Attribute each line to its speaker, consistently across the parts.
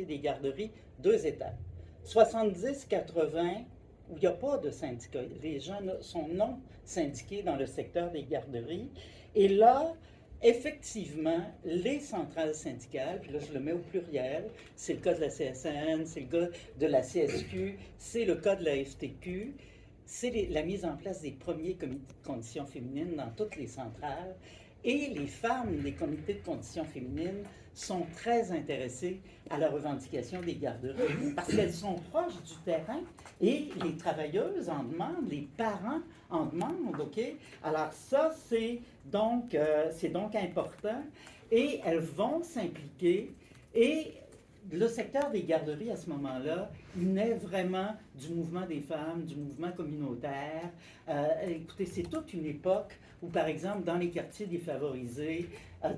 Speaker 1: des garderies, deux étapes. 70-80, où il n'y a pas de syndicats. Les gens sont non syndiqués dans le secteur des garderies. Et là, effectivement, les centrales syndicales, puis là je le mets au pluriel, c'est le cas de la CSN, c'est le cas de la CSQ, c'est le cas de la FTQ, c'est la mise en place des premiers comités de conditions féminines dans toutes les centrales. Et les femmes des comités de conditions féminines sont très intéressées à la revendication des garderies parce qu'elles sont proches du terrain et les travailleuses en demandent, les parents en demandent, OK? Alors ça, c'est donc important et elles vont s'impliquer et le secteur des garderies, à ce moment-là, il naît vraiment du mouvement des femmes, du mouvement communautaire. Écoutez, c'est toute une époque où, par exemple, dans les quartiers défavorisés,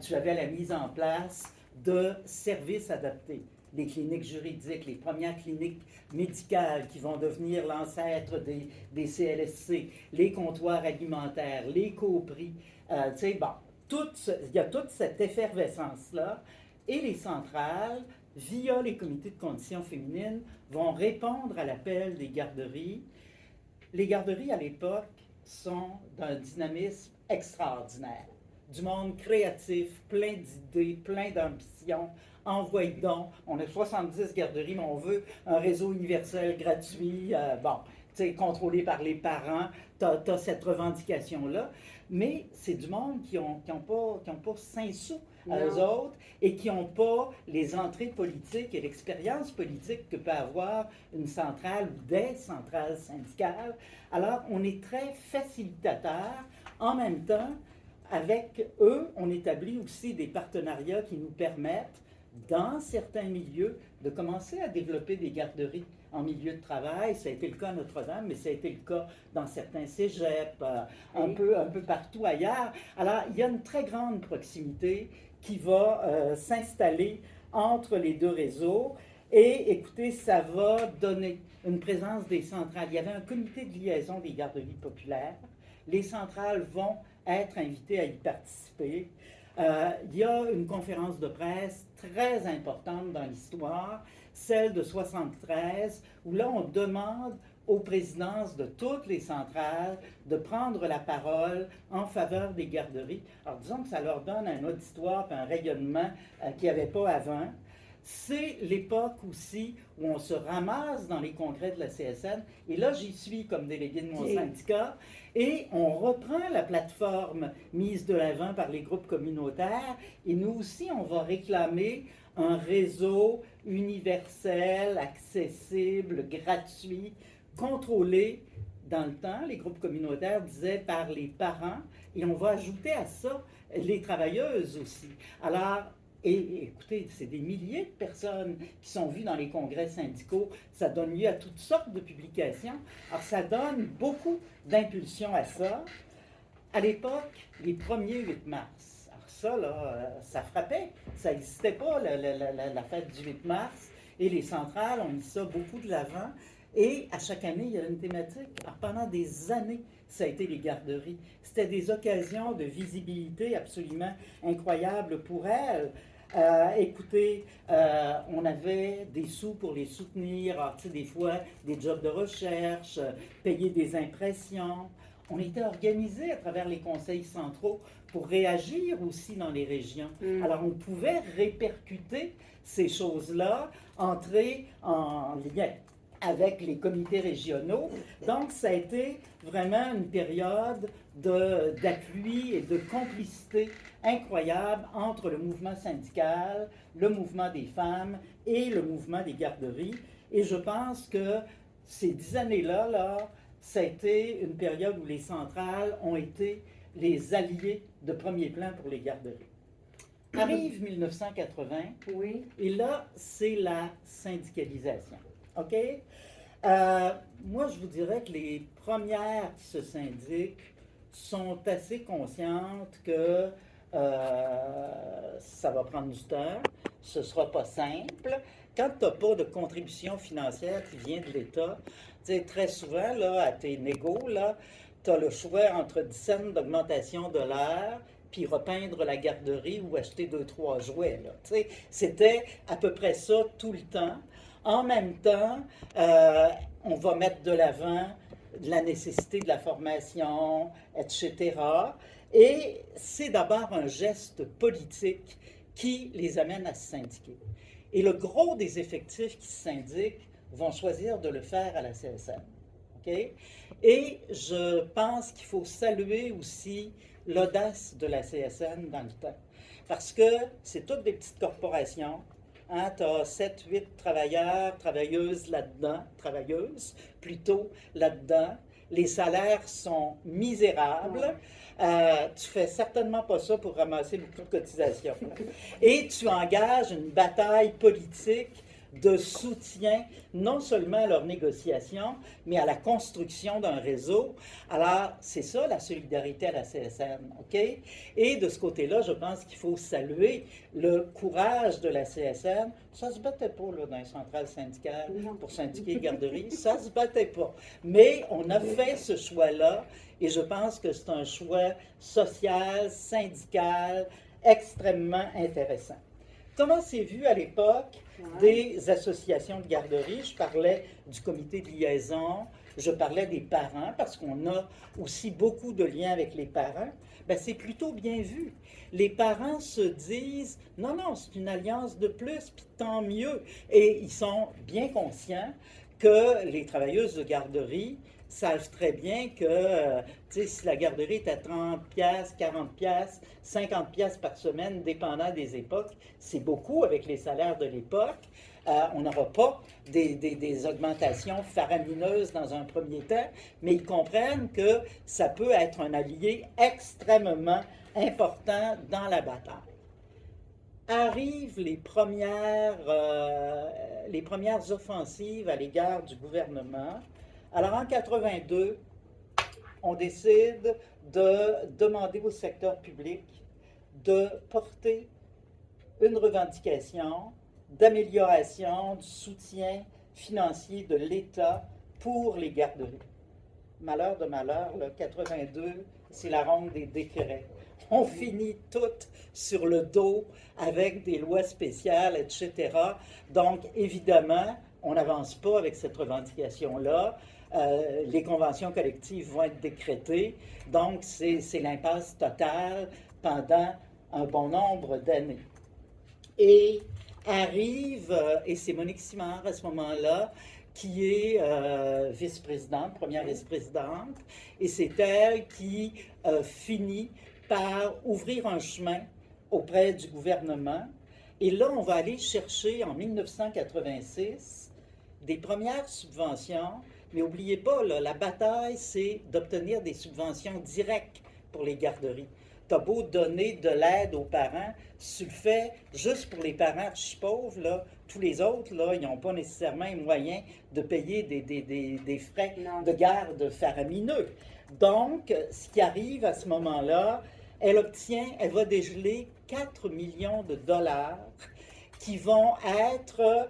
Speaker 1: tu avais la mise en place de services adaptés. Les cliniques juridiques, les premières cliniques médicales qui vont devenir l'ancêtre des CLSC, les comptoirs alimentaires, les coopris. Tu sais, bon, il y a toute cette effervescence-là. Et les centrales, via les comités de conditions féminines, vont répondre à l'appel des garderies. Les garderies, à l'époque, sont d'un dynamisme extraordinaire. Du monde créatif, plein d'idées, plein d'ambitions. Envoyez donc, on a 70 garderies, mais on veut un réseau universel gratuit, contrôlé par les parents. Tu as cette revendication-là. Mais c'est du monde qui n'ont pas 5 sous à eux autres et qui n'ont pas les entrées politiques et l'expérience politique que peut avoir une centrale ou des centrales syndicales. Alors, on est très facilitateur. En même temps, avec eux, on établit aussi des partenariats qui nous permettent, dans certains milieux, de commencer à développer des garderies en milieu de travail. Ça a été le cas à Notre-Dame, mais ça a été le cas dans certains cégeps, un peu partout ailleurs. Alors, il y a une très grande proximité qui va s'installer entre les deux réseaux. Et écoutez, ça va donner une présence des centrales. Il y avait un comité de liaison des garderies populaires. Les centrales vont être invitées à y participer. Il y a une conférence de presse très importante dans l'histoire, celle de 73, où là, on demande aux présidences de toutes les centrales de prendre la parole en faveur des garderies. Alors, disons que ça leur donne un auditoire et un rayonnement qu'il n'y avait pas avant. C'est l'époque aussi où on se ramasse dans les congrès de la CSN, et là, j'y suis comme délégué de mon syndicat, et on reprend la plateforme mise de l'avant par les groupes communautaires, et nous aussi, on va réclamer un réseau universel, accessible, gratuit, contrôlé dans le temps, les groupes communautaires disaient par les parents, et on va ajouter à ça les travailleuses aussi. Alors, et écoutez, c'est des milliers de personnes qui sont vues dans les congrès syndicaux. Ça donne lieu à toutes sortes de publications. Alors, ça donne beaucoup d'impulsion à ça. À l'époque, les premiers 8 mars, alors ça, là, ça frappait. Ça n'existait pas, la fête du 8 mars. Et les centrales ont mis ça beaucoup de l'avant. Et à chaque année, il y a une thématique. Alors, pendant des années, ça a été les garderies. C'était des occasions de visibilité absolument incroyables pour elles. Écoutez, on avait des sous pour les soutenir, alors, des fois des jobs de recherche, payer des impressions. On était organisé à travers les conseils centraux pour réagir aussi dans les régions. Alors on pouvait répercuter ces choses-là, entrer en lien avec les comités régionaux. Donc, ça a été vraiment une période d'appui et de complicité incroyable entre le mouvement syndical, le mouvement des femmes et le mouvement des garderies. Et je pense que ces 10 années-là, ça a été une période où les centrales ont été les alliés de premier plan pour les garderies. Arrive 1980, et là, c'est la syndicalisation. OK? Moi, je vous dirais que les premières qui se syndiquent sont assez conscientes que ça va prendre du temps, ce ne sera pas simple. Quand tu n'as pas de contribution financière qui vient de l'État, très souvent, là, à tes négos, tu as le choix entre 10 cents d'augmentation de l'heure puis repeindre la garderie ou acheter 2, 3 jouets. Là. C'était à peu près ça tout le temps. En même temps, on va mettre de l'avant la nécessité de la formation, etc. Et c'est d'abord un geste politique qui les amène à se syndiquer. Et le gros des effectifs qui se syndiquent vont choisir de le faire à la CSN. Okay? Et je pense qu'il faut saluer aussi l'audace de la CSN dans le temps. Parce que c'est toutes des petites corporations. Hein, tu as 7, 8 travailleurs, travailleuses là-dedans, travailleuses plutôt là-dedans. Les salaires sont misérables. Tu fais certainement pas ça pour ramasser beaucoup de cotisations. Et tu engages une bataille politique de soutien non seulement à leurs négociations, mais à la construction d'un réseau. Alors, c'est ça la solidarité à la CSN, OK? Et de ce côté-là, je pense qu'il faut saluer le courage de la CSN. Ça se battait pas là, dans les centrales syndicales pour syndiquer les garderies, ça se battait pas. Mais on a fait ce choix-là et je pense que c'est un choix social, syndical, extrêmement intéressant. Comment c'est vu à l'époque des associations de garderie? Je parlais du comité de liaison, je parlais des parents, parce qu'on a aussi beaucoup de liens avec les parents. Bien, c'est plutôt bien vu. Les parents se disent, non, non, c'est une alliance de plus, puis tant mieux. Et ils sont bien conscients que les travailleuses de garderie savent très bien que si la garderie est à 30$, 40$, 50$ par semaine, dépendant des époques, c'est beaucoup avec les salaires de l'époque. On n'aura pas des augmentations faramineuses dans un premier temps, mais ils comprennent que ça peut être un allié extrêmement important dans la bataille. Arrivent les premières offensives à l'égard du gouvernement. Alors, en 82, on décide de demander au secteur public de porter une revendication d'amélioration du soutien financier de l'État pour les garderies. Malheur de malheur, le 82, c'est la ronde des décrets. On finit tout sur le dos avec des lois spéciales, etc. Donc, évidemment, on n'avance pas avec cette revendication-là. Les conventions collectives vont être décrétées. Donc, c'est l'impasse totale pendant un bon nombre d'années. Et arrive, et c'est Monique Simard à ce moment-là, qui est vice-présidente, première vice-présidente, et c'est elle qui finit par ouvrir un chemin auprès du gouvernement. Et là, on va aller chercher en 1986 des premières subventions, mais n'oubliez pas, là, la bataille, c'est d'obtenir des subventions directes pour les garderies. Tu as beau donner de l'aide aux parents, si tu le fais juste pour les parents archi pauvres, là, tous les autres, là, ils n'ont pas nécessairement les moyens de payer des frais de garde faramineux. Donc, ce qui arrive à ce moment-là, elle va dégeler 4 millions de dollars qui vont être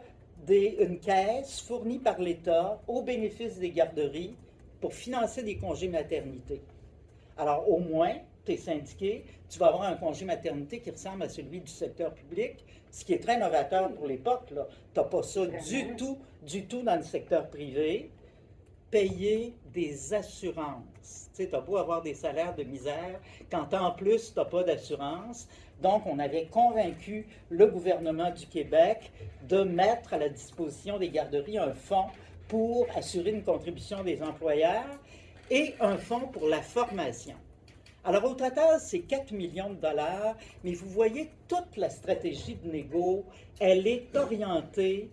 Speaker 1: une caisse fournie par l'État au bénéfice des garderies pour financer des congés maternité. Alors, au moins, tu es syndiqué, tu vas avoir un congé maternité qui ressemble à celui du secteur public, ce qui est très novateur pour l'époque. Tu n'as pas ça du tout dans le secteur privé. Payer des assurances. Tu sais, tu as beau avoir des salaires de misère, quand en plus, tu n'as pas d'assurance. Donc, on avait convaincu le gouvernement du Québec de mettre à la disposition des garderies un fonds pour assurer une contribution des employeurs et un fonds pour la formation. Alors, au total, c'est 4 millions de dollars, mais vous voyez, toute la stratégie de négo, elle est orientée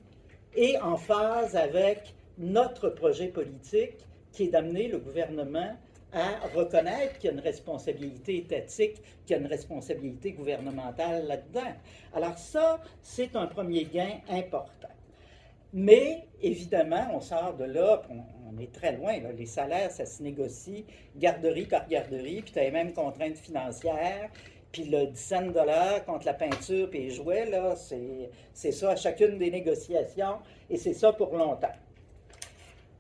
Speaker 1: et en phase avec notre projet politique, qui est d'amener le gouvernement à reconnaître qu'il y a une responsabilité étatique, qu'il y a une responsabilité gouvernementale là-dedans. Alors ça, c'est un premier gain important. Mais, évidemment, on sort de là, on est très loin. Là. Les salaires, ça se négocie garderie par garderie, puis tu as les mêmes contraintes financières, puis le 10 cents de dollars contre la peinture puis les jouets, là, c'est ça à chacune des négociations, et c'est ça pour longtemps.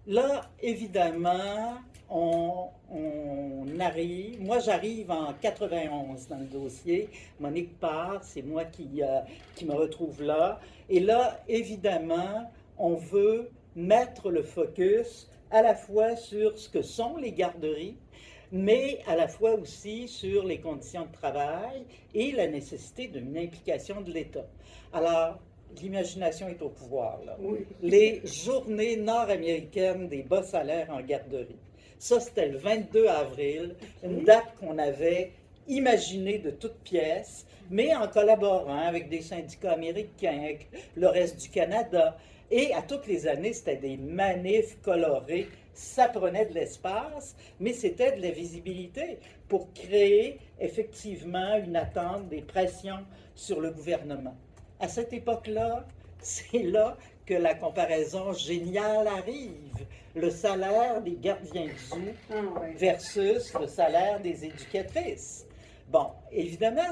Speaker 1: Là, évidemment, on arrive, moi j'arrive en 91 dans le dossier, Monique part, c'est moi qui me retrouve là. Et là, évidemment, on veut mettre le focus à la fois sur ce que sont les garderies, mais à la fois aussi sur les conditions de travail et la nécessité d'une implication de l'État. Alors, l'imagination est au pouvoir, là.
Speaker 2: Oui.
Speaker 1: Les journées nord-américaines des bas salaires en garderie. Ça, c'était le 22 avril, une date qu'on avait imaginée de toutes pièces, mais en collaborant avec des syndicats américains, avec le reste du Canada. Et à toutes les années, c'était des manifs colorés. Ça prenait de l'espace, mais c'était de la visibilité pour créer effectivement une attente, des pressions sur le gouvernement. À cette époque-là, c'est là que la comparaison géniale arrive. Le salaire des gardiens de zoo versus le salaire des éducatrices. Bon, évidemment,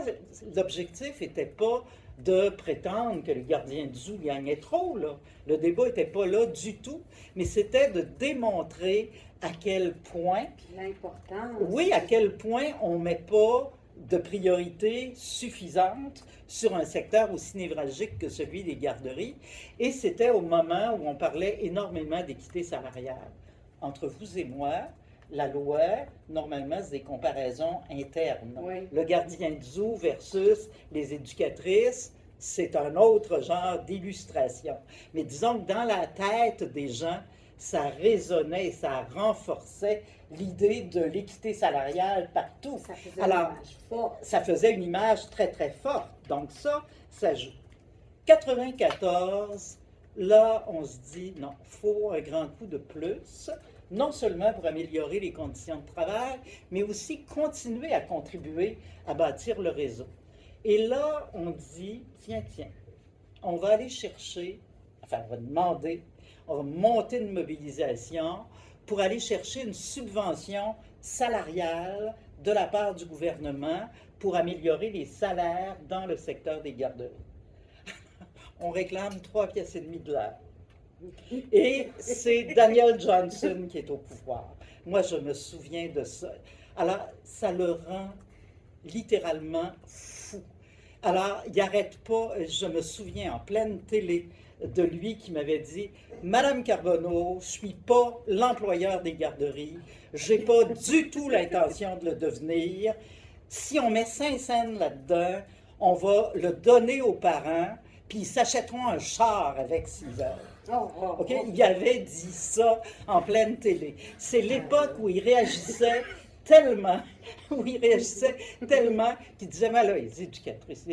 Speaker 1: l'objectif n'était pas de prétendre que les gardiens de zoo gagnaient trop, là. Le débat n'était pas là du tout, mais c'était de démontrer à quel point,
Speaker 2: l'importance.
Speaker 1: oui, à quel point on ne met pas de priorité suffisante sur un secteur aussi névralgique que celui des garderies. Et c'était au moment où on parlait énormément d'équité salariale. Entre vous et moi, la loi, normalement, c'est des comparaisons internes.
Speaker 2: Oui.
Speaker 1: Le gardien de zoo versus les éducatrices, c'est un autre genre d'illustration. Mais disons que dans la tête des gens, ça résonnait et ça renforçait l'idée de l'équité salariale partout.
Speaker 2: Ça faisait
Speaker 1: Alors,
Speaker 2: une image forte.
Speaker 1: Ça faisait une image très, très forte. Donc ça joue. 94, là, on se dit, non, il faut un grand coup de plus, non seulement pour améliorer les conditions de travail, mais aussi continuer à contribuer à bâtir le réseau. Et là, on dit, tiens, on va aller chercher, enfin, on va demander, on va monter une mobilisation pour aller chercher une subvention salariale de la part du gouvernement pour améliorer les salaires dans le secteur des garderies. On réclame 3,5 piastres de l'heure. Et c'est Daniel Johnson qui est au pouvoir. Moi, je me souviens de ça. Alors, ça le rend littéralement fou. Alors, il n'arrête pas, je me souviens en pleine télé de lui qui m'avait dit « Madame Carbonneau, je ne suis pas l'employeur des garderies, je n'ai pas du tout l'intention de le devenir. Si on met 5 cents là-dedans, on va le donner aux parents, puis ils s'achèteront un char avec s'ils veulent. » Okay? Il avait dit ça en pleine télé. C'est l'époque où il réagissait tellement, qu'il disait, mais là, les éducatrices,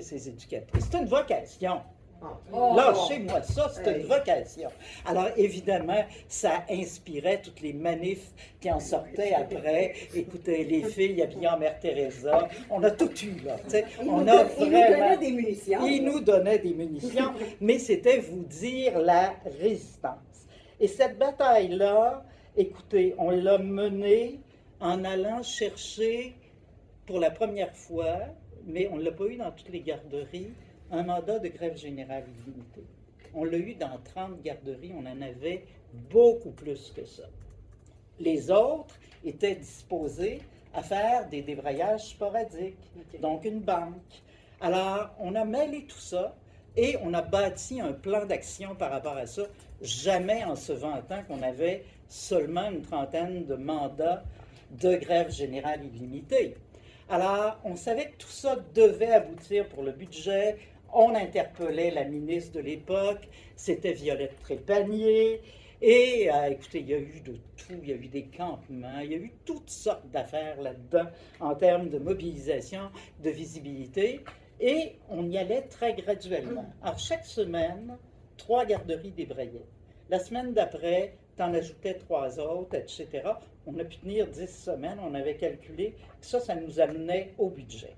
Speaker 1: c'est une vocation. Lâchez-moi ça, c'est une vocation. Alors, évidemment, ça inspirait toutes les manifs qui en sortaient après. Écoutez, les filles habillées en Mère Teresa, on a tout eu, là.
Speaker 2: Ils nous donnaient des munitions.
Speaker 1: Ils nous donnaient des munitions, mais c'était vous dire la résistance. Et cette bataille-là, écoutez, on l'a menée en allant chercher pour la première fois, mais on ne l'a pas eu dans toutes les garderies, un mandat de grève générale illimitée. On l'a eu dans 30 garderies, on en avait beaucoup plus que ça. Les autres étaient disposés à faire des débrayages sporadiques, donc une banque. Alors, on a mêlé tout ça et on a bâti un plan d'action par rapport à ça, jamais en se vantant qu'on avait seulement une trentaine de mandats de grève générale illimitée. Alors, on savait que tout ça devait aboutir pour le budget. On interpellait la ministre de l'époque, c'était Violette Trépanier. Et écoutez, il y a eu de tout, il y a eu des campements, il y a eu toutes sortes d'affaires là-dedans en termes de mobilisation, de visibilité. Et on y allait très graduellement. Alors, chaque semaine, 3 garderies débrayaient. La semaine d'après, t'en ajoutais 3 autres, etc. On a pu tenir 10 semaines, on avait calculé que ça nous amenait au budget.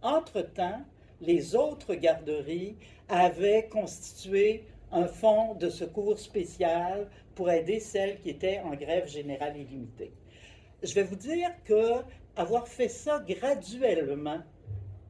Speaker 1: Entre-temps, les autres garderies avaient constitué un fonds de secours spécial pour aider celles qui étaient en grève générale illimitée. Je vais vous dire qu'avoir fait ça graduellement,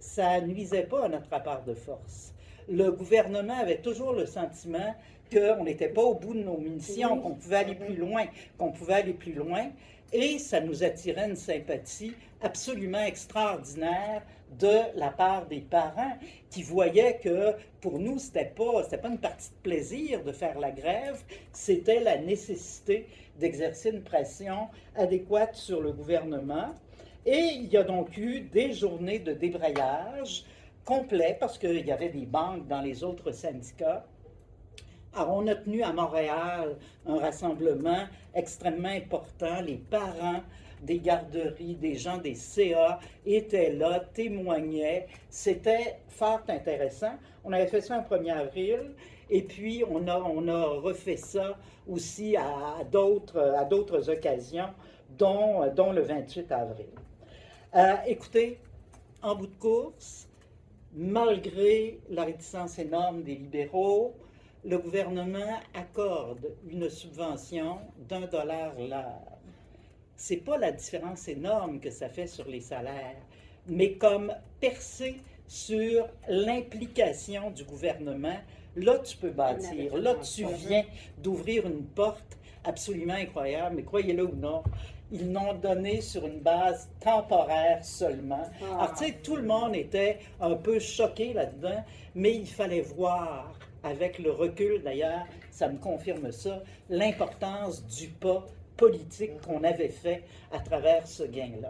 Speaker 1: ça nuisait pas à notre rapport de force. le gouvernement avait toujours le sentiment qu'on n'était pas au bout de nos munitions,
Speaker 2: Oui.
Speaker 1: qu'on pouvait aller plus loin, qu'on pouvait aller plus loin. Et ça nous attirait une sympathie absolument extraordinaire de la part des parents qui voyaient que pour nous, c'était pas une partie de plaisir de faire la grève, c'était la nécessité d'exercer une pression adéquate sur le gouvernement. Et il y a donc eu des journées de débrayage complet parce qu'il y avait des banques dans les autres syndicats. Alors, on a tenu à Montréal un rassemblement extrêmement important. Les parents des garderies, des gens des CA étaient là, témoignaient. C'était fort intéressant. On avait fait ça le 1er avril et puis on a refait ça aussi à d'autres occasions, dont le 28 avril. Écoutez, en bout de course, malgré la réticence énorme des libéraux, le gouvernement accorde une subvention d'1 $ l'heure. C'est pas la différence énorme que ça fait sur les salaires, mais comme percée sur l'implication du gouvernement, là tu peux bâtir, là tu viens d'ouvrir une porte absolument incroyable, mais croyez-le ou non, ils l'ont donné sur une base temporaire seulement. Alors tu sais, tout le monde était un peu choqué là-dedans, mais il fallait voir, avec le recul d'ailleurs, ça me confirme ça, l'importance du pas politique qu'on avait fait à travers ce gain-là.